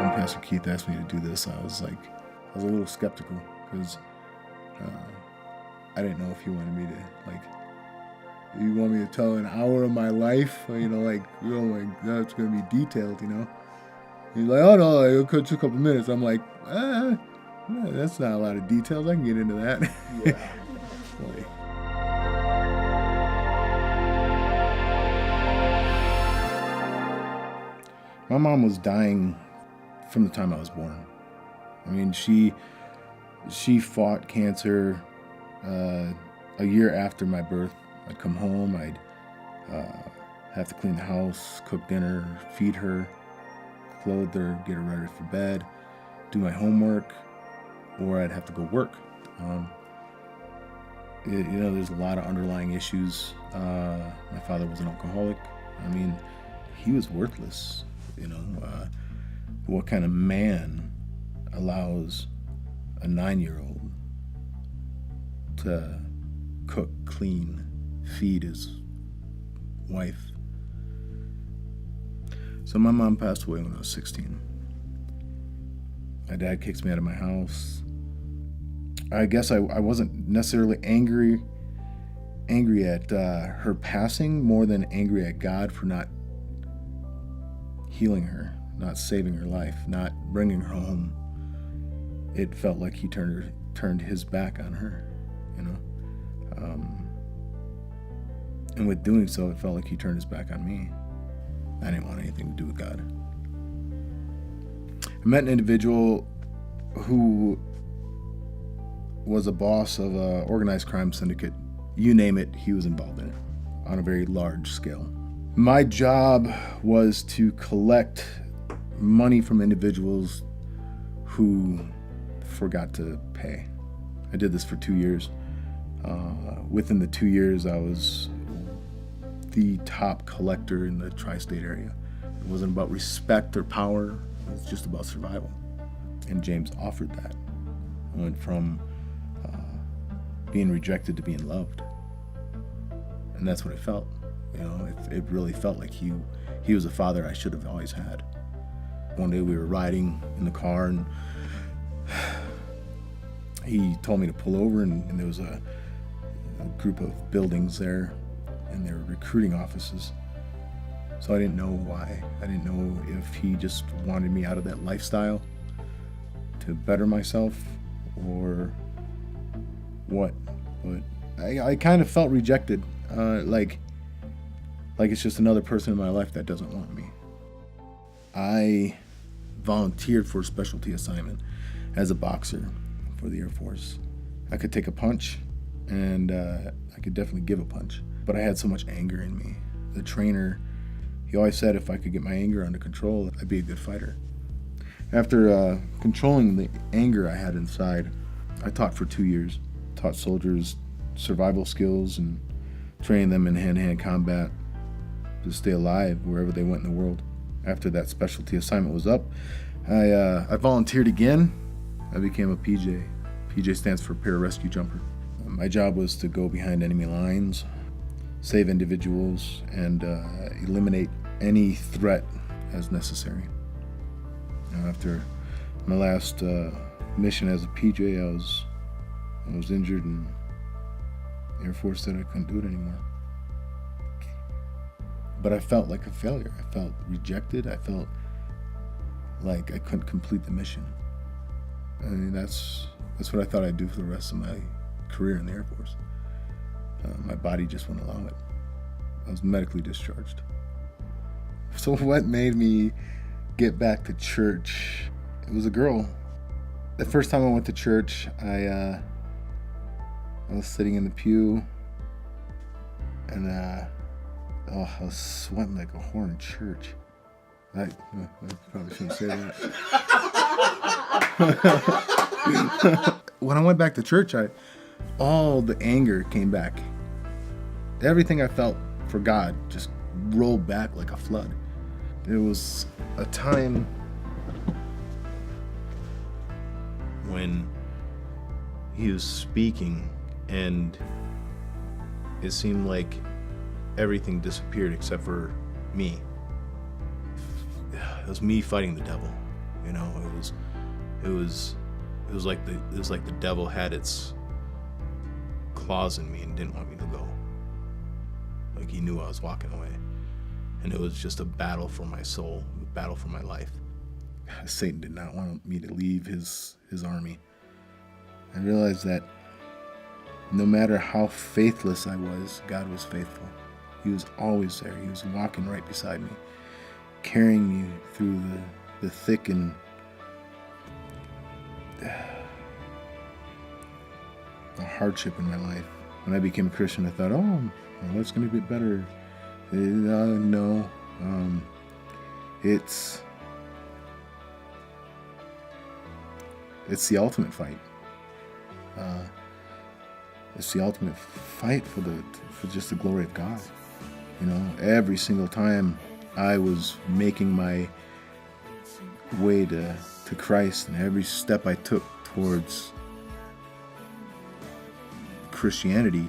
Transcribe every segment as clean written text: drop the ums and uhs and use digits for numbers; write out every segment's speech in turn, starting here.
When Pastor Keith asked me to do this, I was a little skeptical because I didn't know if he wanted me to, you want me to tell an hour of my life, that's going to be detailed, He's like, oh no, it'll cut you a couple minutes. I'm like, that's not a lot of details. I can get into that. Yeah. My mom was dying from the time I was born. I mean, she fought cancer a year after my birth. I'd come home, I'd have to clean the house, cook dinner, feed her, clothe her, get her ready for bed, do my homework, or I'd have to go work. There's a lot of underlying issues. My father was an alcoholic. I mean, he was worthless. What kind of man allows a 9-year-old to cook, clean, feed his wife? So my mom passed away when I was 16. My dad kicks me out of my house. I guess I wasn't necessarily angry at her passing, more than angry at God for not healing her, not saving her life, not bringing her home. It felt like he turned his back on her, and with doing so, it felt like he turned his back on me. I didn't want anything to do with God. I met an individual who was a boss of an organized crime syndicate. You name it, he was involved in it on a very large scale. My job was to collect money from individuals who forgot to pay. I did this for 2 years. Within the 2 years, I was the top collector in the tri-state area. It wasn't about respect or power. It was just about survival. And James offered that. I went from being rejected to being loved. And that's what it felt. It really felt like he was a father I should have always had. One day we were riding in the car and he told me to pull over, and there was a group of buildings there, and they were recruiting offices. So I didn't know why. I didn't know if he just wanted me out of that lifestyle to better myself or what. But I kind of felt rejected, like it's just another person in my life that doesn't want me. I volunteered for a specialty assignment as a boxer for the Air Force. I could take a punch, and I could definitely give a punch, but I had so much anger in me. The trainer, he always said if I could get my anger under control, I'd be a good fighter. After controlling the anger I had inside, I taught for 2 years. Taught soldiers survival skills and trained them in hand-to-hand combat to stay alive wherever they went in the world. After that specialty assignment was up, I volunteered again. I became a PJ. PJ stands for Pararescue Jumper. My job was to go behind enemy lines, save individuals, and eliminate any threat as necessary. Now, after my last mission as a PJ, I was injured, and the Air Force said I couldn't do it anymore. But I felt like a failure. I felt rejected. I felt like I couldn't complete the mission. I mean, that's what I thought I'd do for the rest of my career in the Air Force. My body just wouldn't allow it. I was medically discharged. So what made me get back to church? It was a girl. The first time I went to church, I was sitting in the pew, and I was sweating like a whore in church. I probably shouldn't say that. When I went back to church, all the anger came back. Everything I felt for God just rolled back like a flood. It was a time when he was speaking, and it seemed like everything disappeared except for me. It was me fighting the devil. You know, it was like the devil had its claws in me and didn't want me to go. Like he knew I was walking away. And it was just a battle for my soul, a battle for my life. Satan did not want me to leave his army. I realized that no matter how faithless I was, God was faithful. He was always there. He was walking right beside me, carrying me through the thick and the hardship in my life. When I became a Christian, I thought, oh, well, it's going to get better. No. It's the ultimate fight. It's the ultimate fight for just the glory of God. You know, every single time I was making my way to Christ, and every step I took towards Christianity,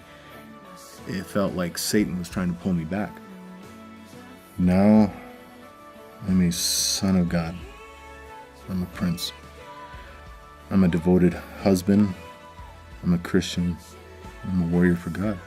it felt like Satan was trying to pull me back. Now, I'm a son of God. I'm a prince. I'm a devoted husband. I'm a Christian. I'm a warrior for God.